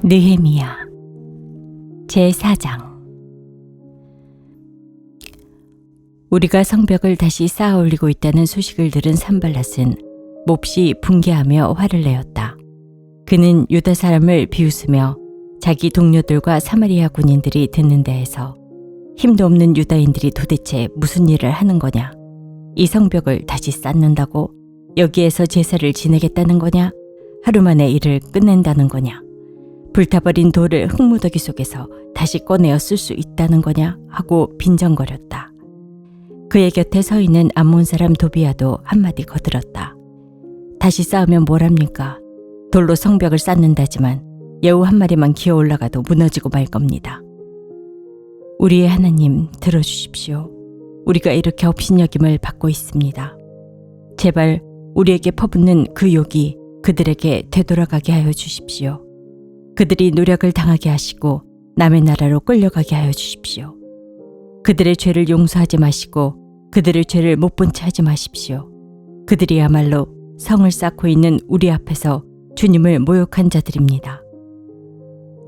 느헤미야 제4장. 우리가 성벽을 다시 쌓아 올리고 있다는 소식을 들은 산발랏은 몹시 분개하며 화를 내었다. 그는 유다 사람을 비웃으며 자기 동료들과 사마리아 군인들이 듣는 데에서 힘도 없는 유다인들이 도대체 무슨 일을 하는 거냐? 이 성벽을 다시 쌓는다고? 여기에서 제사를 지내겠다는 거냐? 하루 만에 일을 끝낸다는 거냐? 불타버린 돌을 흙무더기 속에서 다시 꺼내어 쓸 수 있다는 거냐? 하고 빈정거렸다. 그의 곁에 서 있는 암몬 사람 도비야도 한마디 거들었다. 다시 쌓으면 뭐랍니까? 돌로 성벽을 쌓는다지만 여우 한 마리만 기어 올라가도 무너지고 말 겁니다. 우리의 하나님 들어주십시오. 우리가 이렇게 업신여김을 받고 있습니다. 제발 우리에게 퍼붓는 그 욕이 그들에게 되돌아가게 하여 주십시오. 그들이 노력을 당하게 하시고 남의 나라로 끌려가게 하여 주십시오. 그들의 죄를 용서하지 마시고 그들의 죄를 못 본 채 하지 마십시오. 그들이야말로 성을 쌓고 있는 우리 앞에서 주님을 모욕한 자들입니다.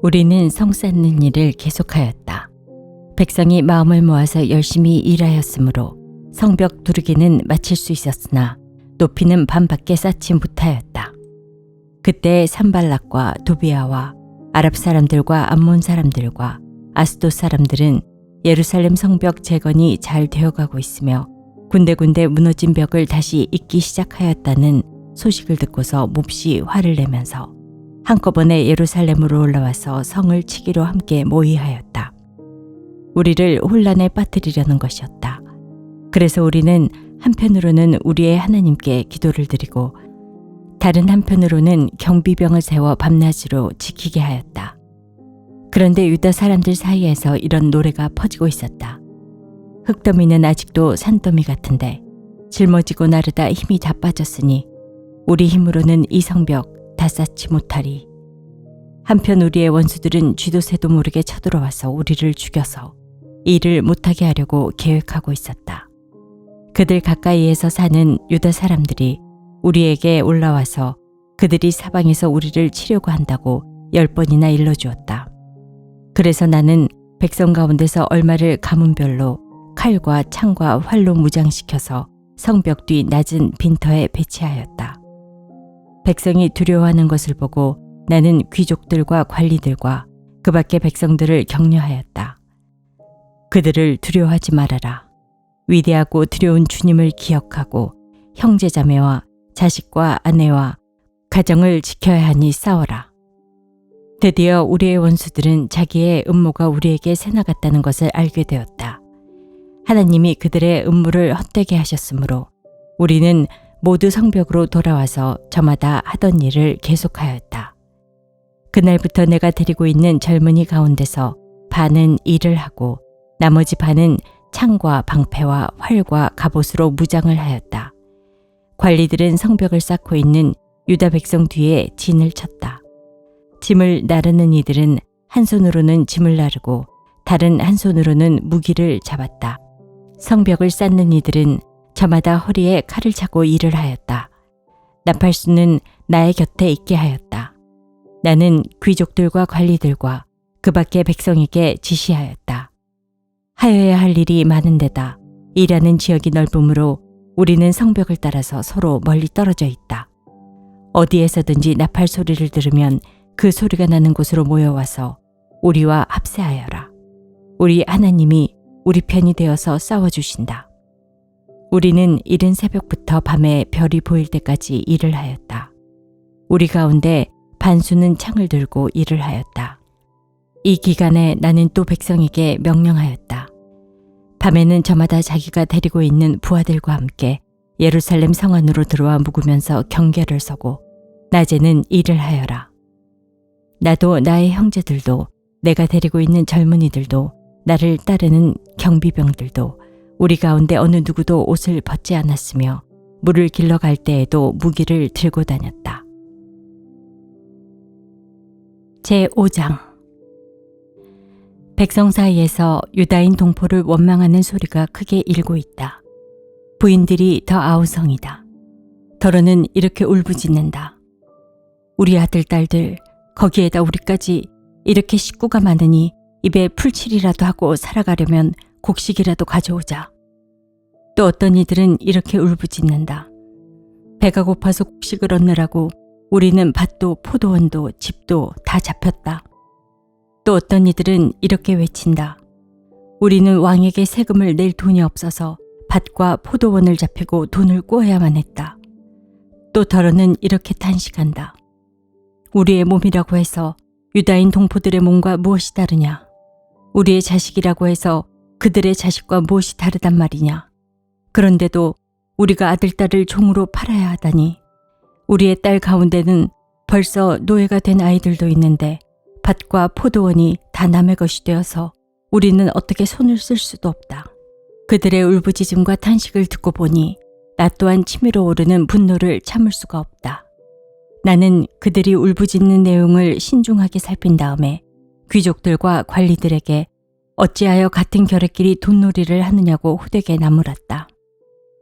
우리는 성 쌓는 일을 계속하였다. 백성이 마음을 모아서 열심히 일하였으므로 성벽 두르기는 마칠 수 있었으나 높이는 반밖에 쌓지 못하였다. 그때 산발락과 도비야와 아랍 사람들과 암몬 사람들과 아스돗 사람들은 예루살렘 성벽 재건이 잘 되어가고 있으며 군데군데 무너진 벽을 다시 잇기 시작하였다는 소식을 듣고서 몹시 화를 내면서 한꺼번에 예루살렘으로 올라와서 성을 치기로 함께 모의하였다. 우리를 혼란에 빠뜨리려는 것이었다. 그래서 우리는 한편으로는 우리의 하나님께 기도를 드리고 다른 한편으로는 경비병을 세워 밤낮으로 지키게 하였다. 그런데 유다 사람들 사이에서 이런 노래가 퍼지고 있었다. 흙더미는 아직도 산더미 같은데 짊어지고 나르다 힘이 다 빠졌으니 우리 힘으로는 이 성벽 다 쌓지 못하리. 한편 우리의 원수들은 쥐도 새도 모르게 쳐들어와서 우리를 죽여서 일을 못하게 하려고 계획하고 있었다. 그들 가까이에서 사는 유다 사람들이 우리에게 올라와서 그들이 사방에서 우리를 치려고 한다고 10번이나 일러주었다. 그래서 나는 백성 가운데서 얼마를 가문별로 칼과 창과 활로 무장시켜서 성벽 뒤 낮은 빈터에 배치하였다. 백성이 두려워하는 것을 보고 나는 귀족들과 관리들과 그 밖의 백성들을 격려하였다. 그들을 두려워하지 말아라. 위대하고 두려운 주님을 기억하고 형제자매와 자식과 아내와 가정을 지켜야 하니 싸워라. 드디어 우리의 원수들은 자기의 음모가 우리에게 새나갔다는 것을 알게 되었다. 하나님이 그들의 음모를 헛되게 하셨으므로 우리는 모두 성벽으로 돌아와서 저마다 하던 일을 계속하였다. 그날부터 내가 데리고 있는 젊은이 가운데서 반은 일을 하고 나머지 반은 창과 방패와 활과 갑옷으로 무장을 하였다. 관리들은 성벽을 쌓고 있는 유다 백성 뒤에 진을 쳤다. 짐을 나르는 이들은 한 손으로는 짐을 나르고 다른 한 손으로는 무기를 잡았다. 성벽을 쌓는 이들은 저마다 허리에 칼을 차고 일을 하였다. 나팔수는 나의 곁에 있게 하였다. 나는 귀족들과 관리들과 그 밖의 백성에게 지시하였다. 하여야 할 일이 많은 데다 일하는 지역이 넓으므로 우리는 성벽을 따라서 서로 멀리 떨어져 있다. 어디에서든지 나팔 소리를 들으면 그 소리가 나는 곳으로 모여와서 우리와 합세하여라. 우리 하나님이 우리 편이 되어서 싸워주신다. 우리는 이른 새벽부터 밤에 별이 보일 때까지 일을 하였다. 우리 가운데 반수는 창을 들고 일을 하였다. 이 기간에 나는 또 백성에게 명령하였다. 밤에는 저마다 자기가 데리고 있는 부하들과 함께 예루살렘 성 안으로 들어와 묵으면서 경계를 서고 낮에는 일을 하여라. 나도 나의 형제들도 내가 데리고 있는 젊은이들도 나를 따르는 경비병들도 우리 가운데 어느 누구도 옷을 벗지 않았으며 물을 길러 갈 때에도 무기를 들고 다녔다. 제5장. 백성 사이에서 유다인 동포를 원망하는 소리가 크게 일고 있다. 부인들이 더 아우성이다. 더러는 이렇게 울부짖는다. 우리 아들, 딸들 거기에다 우리까지 이렇게 식구가 많으니 입에 풀칠이라도 하고 살아가려면 곡식이라도 가져오자. 또 어떤 이들은 이렇게 울부짖는다. 배가 고파서 곡식을 얻느라고 우리는 밭도 포도원도 집도 다 잡혔다. 또 어떤 이들은 이렇게 외친다. 우리는 왕에게 세금을 낼 돈이 없어서 밭과 포도원을 잡히고 돈을 꿔야만 했다. 또 더러는 이렇게 탄식한다. 우리의 몸이라고 해서 유다인 동포들의 몸과 무엇이 다르냐? 우리의 자식이라고 해서 그들의 자식과 무엇이 다르단 말이냐? 그런데도 우리가 아들, 딸을 종으로 팔아야 하다니. 우리의 딸 가운데는 벌써 노예가 된 아이들도 있는데 밭과 포도원이 다 남의 것이 되어서 우리는 어떻게 손을 쓸 수도 없다. 그들의 울부짖음과 탄식을 듣고 보니 나 또한 치밀어 오르는 분노를 참을 수가 없다. 나는 그들이 울부짖는 내용을 신중하게 살핀 다음에 귀족들과 관리들에게 어찌하여 같은 결의끼리 돈놀이를 하느냐고 호되게 나무랐다.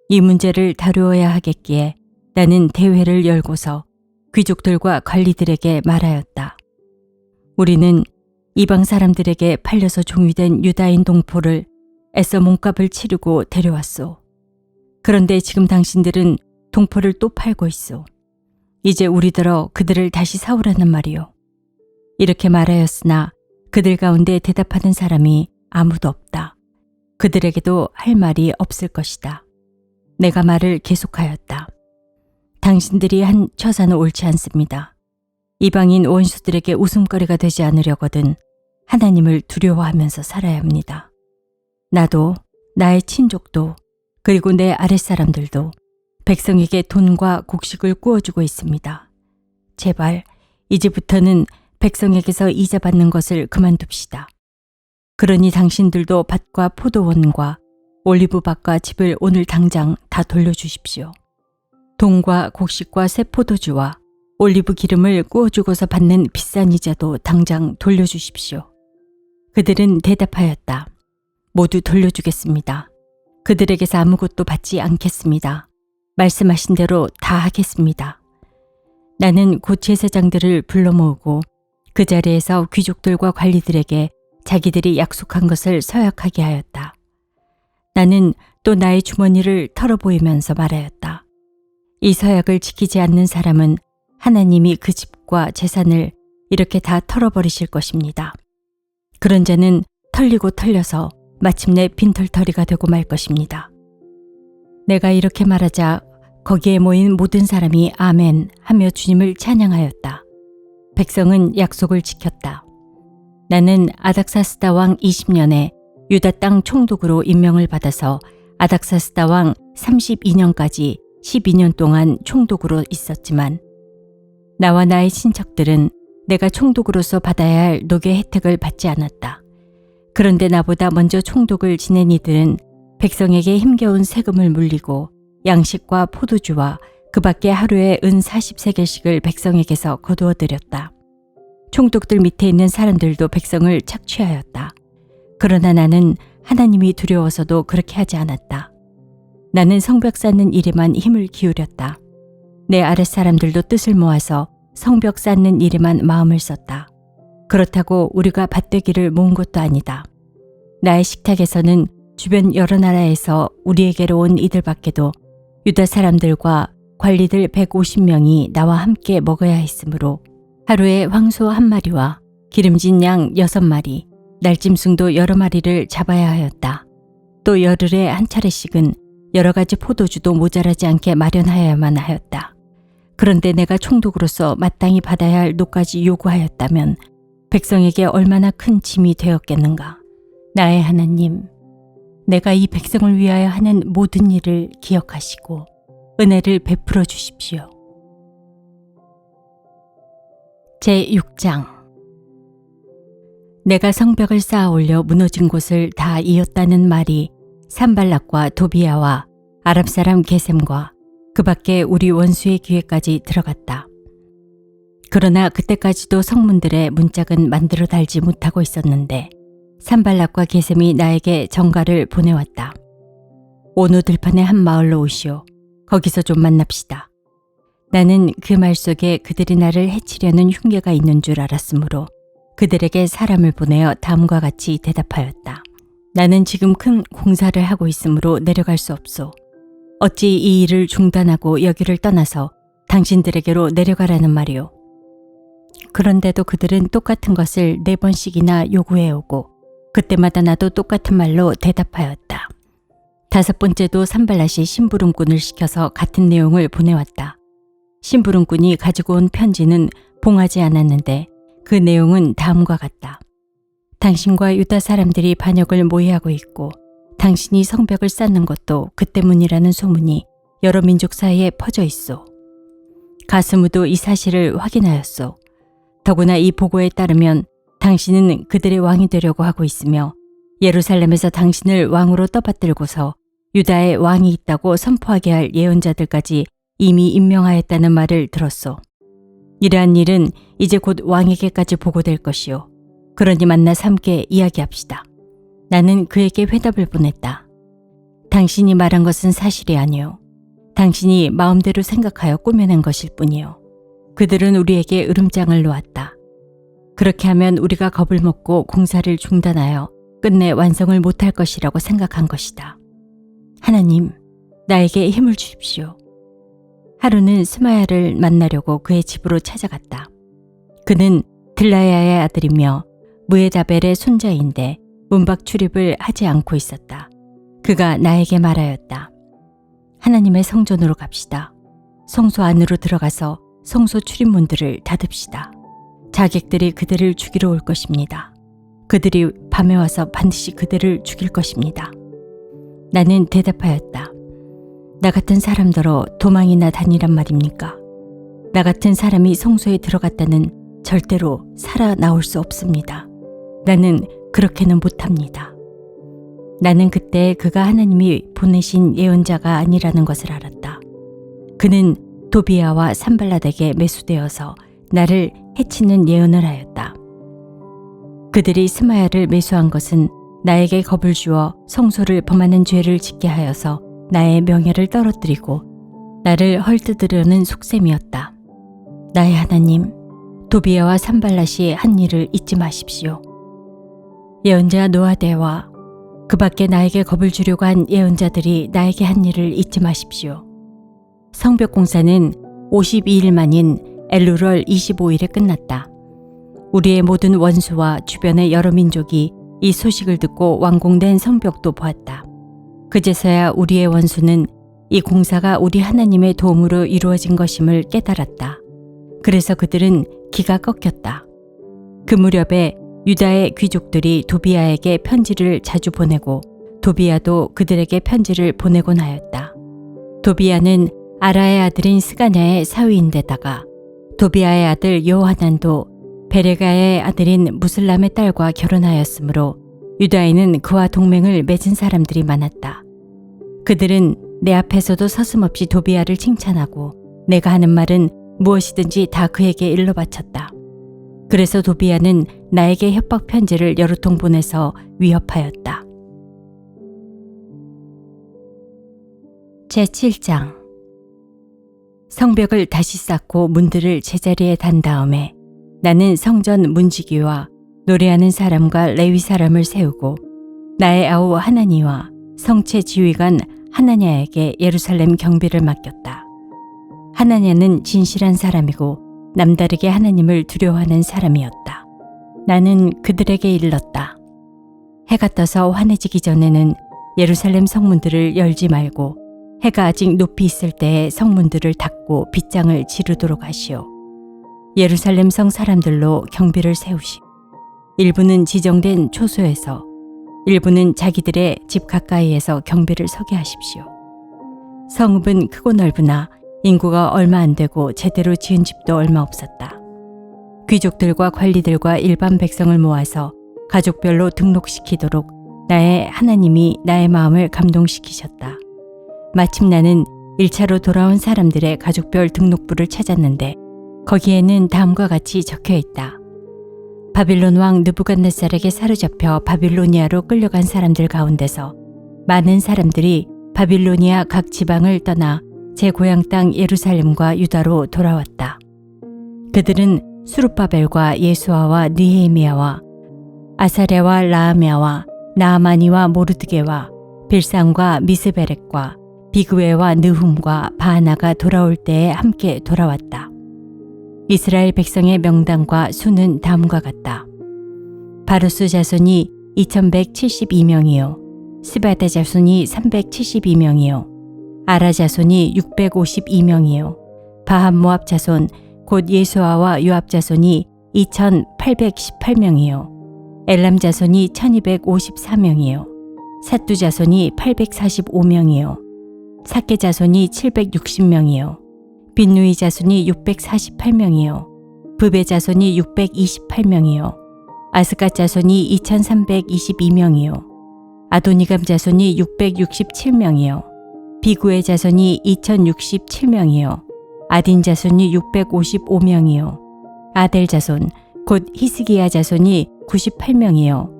이 문제를 다루어야 하겠기에 나는 대회를 열고서 귀족들과 관리들에게 말하였다. 우리는 이방 사람들에게 팔려서 종이된 유다인 동포를 애써 몸값을 치르고 데려왔소. 그런데 지금 당신들은 동포를 또 팔고 있소. 이제 우리더러 그들을 다시 사오라는 말이요. 이렇게 말하였으나 그들 가운데 대답하는 사람이 아무도 없다. 그들에게도 할 말이 없을 것이다. 내가 말을 계속하였다. 당신들이 한 처사는 옳지 않습니다. 이방인 원수들에게 웃음거리가 되지 않으려거든 하나님을 두려워하면서 살아야 합니다. 나도 나의 친족도 그리고 내 아랫사람들도 백성에게 돈과 곡식을 구워주고 있습니다. 제발 이제부터는 백성에게서 이자 받는 것을 그만둡시다. 그러니 당신들도 밭과 포도원과 올리브밭과 집을 오늘 당장 다 돌려주십시오. 돈과 곡식과 새 포도주와 올리브 기름을 구워주고서 받는 비싼 이자도 당장 돌려주십시오. 그들은 대답하였다. 모두 돌려주겠습니다. 그들에게서 아무것도 받지 않겠습니다. 말씀하신 대로 다 하겠습니다. 나는 곧 제사장들을 불러 모으고 그 자리에서 귀족들과 관리들에게 자기들이 약속한 것을 서약하게 하였다. 나는 또 나의 주머니를 털어보이면서 말하였다. 이 서약을 지키지 않는 사람은 하나님이 그 집과 재산을 이렇게 다 털어버리실 것입니다. 그런 자는 털리고 털려서 마침내 빈털터리가 되고 말 것입니다. 내가 이렇게 말하자 거기에 모인 모든 사람이 아멘 하며 주님을 찬양하였다. 백성은 약속을 지켰다. 나는 아닥사스다 왕 20년에 유다 땅 총독으로 임명을 받아서 아닥사스다 왕 32년까지 12년 동안 총독으로 있었지만 나와 나의 친척들은 내가 총독으로서 받아야 할 노개 혜택을 받지 않았다. 그런데 나보다 먼저 총독을 지낸 이들은 백성에게 힘겨운 세금을 물리고 양식과 포도주와 그 밖에 하루에 은 40세겔씩을 백성에게서 거두어들였다. 총독들 밑에 있는 사람들도 백성을 착취하였다. 그러나 나는 하나님이 두려워서도 그렇게 하지 않았다. 나는 성벽 쌓는 일에만 힘을 기울였다. 내 아랫사람들도 뜻을 모아서 성벽 쌓는 일에만 마음을 썼다. 그렇다고 우리가 밭되기를 모은 것도 아니다. 나의 식탁에서는 주변 여러 나라에서 우리에게로 온 이들 밖에도 유다 사람들과 관리들 150명이 나와 함께 먹어야 했으므로 하루에 황소 1마리와 기름진 양 6마리, 날짐승도 여러 마리를 잡아야 하였다. 또 열흘에 한 차례씩은 여러 가지 포도주도 모자라지 않게 마련하여야만 하였다. 그런데 내가 총독으로서 마땅히 받아야 할 노까지 요구하였다면 백성에게 얼마나 큰 짐이 되었겠는가. 나의 하나님, 내가 이 백성을 위하여 하는 모든 일을 기억하시고 은혜를 베풀어 주십시오. 제6장. 내가 성벽을 쌓아 올려 무너진 곳을 다 이었다는 말이 산발락과 도비야와 아랍 사람 게셈과 그 밖에 우리 원수의 귀에까지 들어갔다. 그러나 그때까지도 성문들의 문짝은 만들어 달지 못하고 있었는데 산발락과 게셈이 나에게 전가를 보내왔다. 오노 들판의 한 마을로 오시오. 거기서 좀 만납시다. 나는 그 말 속에 그들이 나를 해치려는 흉계가 있는 줄 알았으므로 그들에게 사람을 보내어 다음과 같이 대답하였다. 나는 지금 큰 공사를 하고 있으므로 내려갈 수 없소. 어찌 이 일을 중단하고 여기를 떠나서 당신들에게로 내려가라는 말이오. 그런데도 그들은 똑같은 것을 4번씩이나 요구해오고 그때마다 나도 똑같은 말로 대답하였다. 5번째도 산발랏이 심부름꾼을 시켜서 같은 내용을 보내왔다. 심부름꾼이 가지고 온 편지는 봉하지 않았는데 그 내용은 다음과 같다. 당신과 유다 사람들이 반역을 모의하고 있고 당신이 성벽을 쌓는 것도 그 때문이라는 소문이 여러 민족 사이에 퍼져 있소. 가스무도 이 사실을 확인하였소. 더구나 이 보고에 따르면 당신은 그들의 왕이 되려고 하고 있으며 예루살렘에서 당신을 왕으로 떠받들고서 유다의 왕이 있다고 선포하게 할 예언자들까지 이미 임명하였다는 말을 들었소. 이러한 일은 이제 곧 왕에게까지 보고될 것이요. 그러니 만나 함께 이야기합시다. 나는 그에게 회답을 보냈다. 당신이 말한 것은 사실이 아니요. 당신이 마음대로 생각하여 꾸며낸 것일 뿐이요. 그들은 우리에게 으름장을 놓았다. 그렇게 하면 우리가 겁을 먹고 공사를 중단하여 끝내 완성을 못할 것이라고 생각한 것이다. 하나님, 나에게 힘을 주십시오. 하루는 스마야를 만나려고 그의 집으로 찾아갔다. 그는 들라야의 아들이며 무에다벨의 손자인데 문밖 출입을 하지 않고 있었다. 그가 나에게 말하였다. 하나님의 성전으로 갑시다. 성소 안으로 들어가서 성소 출입문들을 닫읍시다. 자객들이 그들을 죽이러 올 것입니다. 그들이 밤에 와서 반드시 그들을 죽일 것입니다. 나는 대답하였다. 나 같은 사람더러 도망이나 다니란 말입니까? 나 같은 사람이 성소에 들어갔다는 절대로 살아나올 수 없습니다. 나는 그렇게는 못합니다. 나는 그때 그가 하나님이 보내신 예언자가 아니라는 것을 알았다. 그는 도비야와 산발랏에게 매수되어서 나를 해치는 예언을 하였다. 그들이 스마야를 매수한 것은 나에게 겁을 주어 성소를 범하는 죄를 짓게 하여서 나의 명예를 떨어뜨리고 나를 헐뜯으려는 속셈이었다. 나의 하나님, 도비야와 산발랏이 한 일을 잊지 마십시오. 예언자 노아데와 그 밖에 나에게 겁을 주려고 한 예언자들이 나에게 한 일을 잊지 마십시오. 성벽 공사는 52일 만인 엘루럴 25일에 끝났다. 우리의 모든 원수와 주변의 여러 민족이 이 소식을 듣고 완공된 성벽도 보았다. 그제서야 우리의 원수는 이 공사가 우리 하나님의 도움으로 이루어진 것임을 깨달았다. 그래서 그들은 기가 꺾였다. 그 무렵에 유다의 귀족들이 도비야에게 편지를 자주 보내고 도비야도 그들에게 편지를 보내곤 하였다. 도비야는 아라의 아들인 스가냐의 사위인데다가 도비야의 아들 요하난도 베레가의 아들인 무슬람의 딸과 결혼하였으므로 유다에는 그와 동맹을 맺은 사람들이 많았다. 그들은 내 앞에서도 서슴없이 도비야를 칭찬하고 내가 하는 말은 무엇이든지 다 그에게 일러 바쳤다. 그래서 도비야는 나에게 협박 편지를 여러 통 보내서 위협하였다. 제7장 성벽을 다시 쌓고 문들을 제자리에 단 다음에 나는 성전 문지기와 노래하는 사람과 레위 사람을 세우고 나의 아우 하나니와 성체 지휘관 하나냐에게 예루살렘 경비를 맡겼다. 하나냐는 진실한 사람이고 남다르게 하나님을 두려워하는 사람이었다. 나는 그들에게 일렀다. 해가 떠서 환해지기 전에는 예루살렘 성문들을 열지 말고 해가 아직 높이 있을 때에 성문들을 닫고 빗장을 지르도록 하시오. 예루살렘 성 사람들로 경비를 세우시오. 일부는 지정된 초소에서, 일부는 자기들의 집 가까이에서 경비를 서게 하십시오. 성읍은 크고 넓으나 인구가 얼마 안 되고 제대로 지은 집도 얼마 없었다. 귀족들과 관리들과 일반 백성을 모아서 가족별로 등록시키도록 나의 하나님이 나의 마음을 감동시키셨다. 마침 나는 1차로 돌아온 사람들의 가족별 등록부를 찾았는데 거기에는 다음과 같이 적혀 있다. 바빌론 왕 느부갓네살에게 사로잡혀 바빌로니아로 끌려간 사람들 가운데서 많은 사람들이 바빌로니아 각 지방을 떠나 제 고향 땅 예루살렘과 유다로 돌아왔다. 그들은 수룹바벨과 예수아와 느헤미야와 아사랴와 라하랴와 나아마니와 모르드게와 빌산과 미스베렉과 비그웨와 느훔과 바하나가 돌아올 때에 함께 돌아왔다. 이스라엘 백성의 명단과 수는 다음과 같다. 바루스 자손이 2172명이요 스바다 자손이 372명이요 아라 자손이 652명이요 바한모압 자손 곧 예수아와 요압 자손이 2818명이요 엘람 자손이 1254명이요 삿두 자손이 845명이요 삭게 자손이 760명이요 빈누이 자손이 648명이요 브베 자손이 628명이요 아스갓 자손이 2322명이요 아도니감 자손이 667명이요 비구의 자손이 2067명이요 아딘 자손이 655명이요 아델 자손 곧 히스기야 자손이 98명이요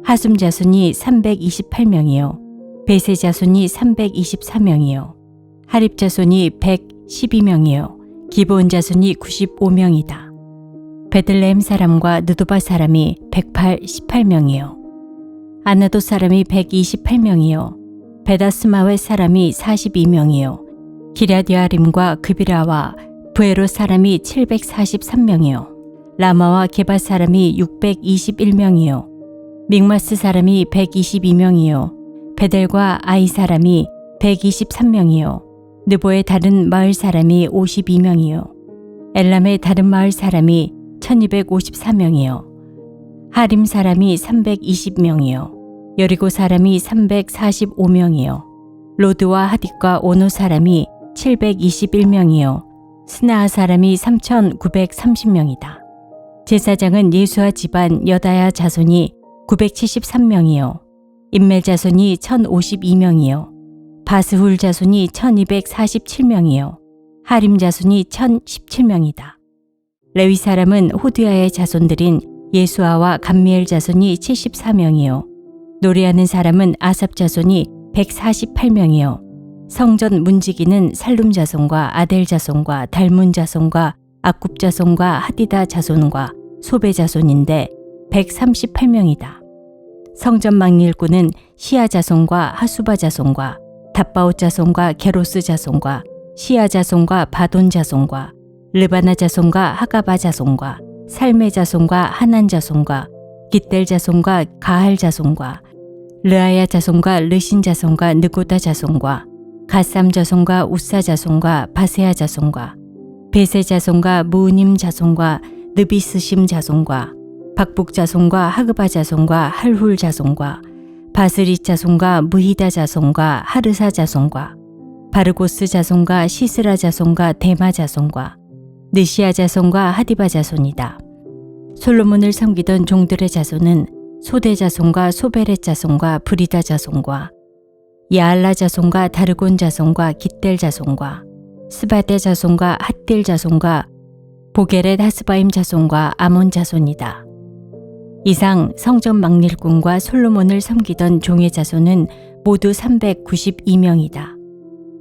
하숨 자손이 328명이요 베세 자손이 324명이요 하립 자손이 112명이요 기브온 자손이 95명이다. 베들레헴 사람과 느도바 사람이 118명이요 아나도 사람이 128명이요 베다스마웨 사람이 42명이요 기랴드야림과 그비라와 부에롯 사람이 743명이요 라마와 게바 사람이 621명이요 믹마스 사람이 122명이요 베델과 아이 사람이 123명이요 느보의 다른 마을 사람이 52명이요 엘람의 다른 마을 사람이 1254명이요 하림 사람이 320명이요 여리고 사람이 345명이요 로드와 하딕과 오노 사람이 721명이요 스나아 사람이 3930명이다. 제사장은 예수아 집안 여다야 자손이 973명이요 임멜 자손이 1052명이요 바스훌 자손이 1247명이요 하림 자손이 1017명이다. 레위 사람은 호드야의 자손들인 예수아와 감미엘 자손이 74명이요 노래하는 사람은 아삽 자손이 148명이요 성전 문지기는 살룸 자손과 아델 자손과 달문 자손과 아굽 자손과 하디다 자손과 소베 자손인데 138명이다. 성전 막일꾼은 시아 자손과 하수바 자손과 답바옷 자손과 게로스 자손과 시아 자손과 바돈 자손과 르바나 자손과 하가바 자손과 살메 자손과 하난 자손과 깃델 자손과 가할 자손과 르아야 자손과 르신 자손과 느고다 자손과 가삼 자손과 우사 자손과 바세아 자손과 베세 자손과 무우님 자손과 느비스심 자손과 박북 자손과 하그바 자손과 할훌 자손과 바스리 자손과 무히다 자손과 하르사 자손과 바르고스 자손과 시스라 자손과 데마 자손과 느시아 자손과 하디바 자손이다. 솔로몬을 섬기던 종들의 자손은 소대 자손과 소베렛 자손과 브리다 자손과 야알라 자손과 다르곤 자손과 깃델 자손과 스바데 자손과 핫딜 자손과 보게렛 하스바임 자손과 아몬 자손이다. 이상 성전 막일꾼과 솔로몬을 섬기던 종의 자손은 모두 392명이다.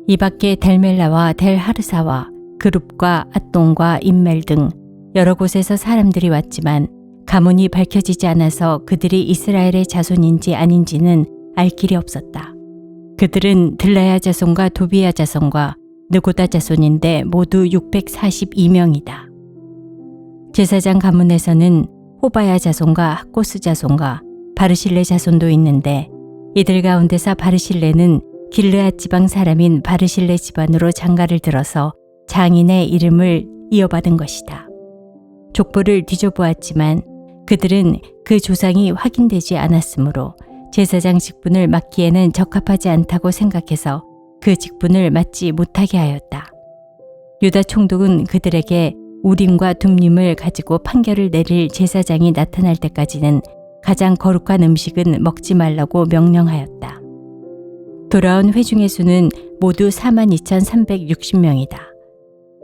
이 밖에 델멜라와 델하르사와 그룹과 앗동과 임멜 등 여러 곳에서 사람들이 왔지만 가문이 밝혀지지 않아서 그들이 이스라엘의 자손인지 아닌지는 알 길이 없었다. 그들은 들라야 자손과 도비야 자손과 느고다 자손인데 모두 642명이다. 제사장 가문에서는 호바야 자손과 학고스 자손과 바르실레 자손도 있는데 이들 가운데서 바르실레는 길르앗 지방 사람인 바르실레 집안으로 장가를 들어서 장인의 이름을 이어받은 것이다. 족보를 뒤져보았지만 그들은 그 조상이 확인되지 않았으므로 제사장 직분을 맡기에는 적합하지 않다고 생각해서 그 직분을 맡지 못하게 하였다. 유다 총독은 그들에게 우림과 둠림을 가지고 판결을 내릴 제사장이 나타날 때까지는 가장 거룩한 음식은 먹지 말라고 명령하였다. 돌아온 회중의 수는 모두 42,360명이다.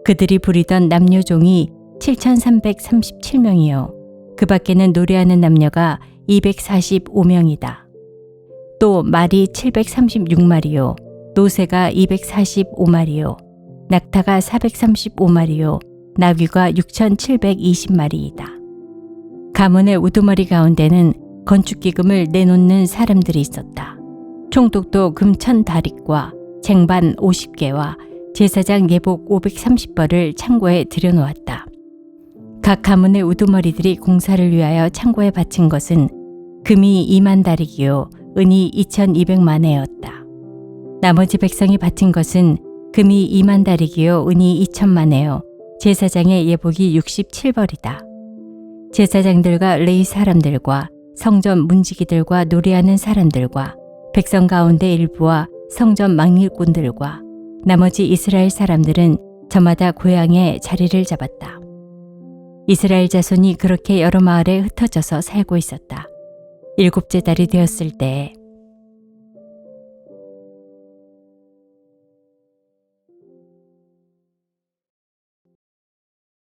그들이 부리던 남녀종이 7,337명이요. 그 밖에는 노래하는 남녀가 245명이다. 또 말이 736마리요. 노새가 245마리요. 낙타가 435마리요 나귀가 6,720마리이다. 가문의 우두머리 가운데는 건축기금을 내놓는 사람들이 있었다. 총독도 금 1,000다릭과 쟁반 50개와 제사장 예복 530벌을 창고에 들여놓았다. 각 가문의 우두머리들이 공사를 위하여 창고에 바친 것은 금이 2만 다릭이요 은이 2,200만회였다. 나머지 백성이 바친 것은 금이 2만 다릭이요 은이 2,000만회요 제사장의 예복이 67벌이다. 제사장들과 레위 사람들과 성전 문지기들과 노래하는 사람들과 백성 가운데 일부와 성전 망일꾼들과 나머지 이스라엘 사람들은 저마다 고향에 자리를 잡았다. 이스라엘 자손이 그렇게 여러 마을에 흩어져서 살고 있었다. 7째 달이 되었을 때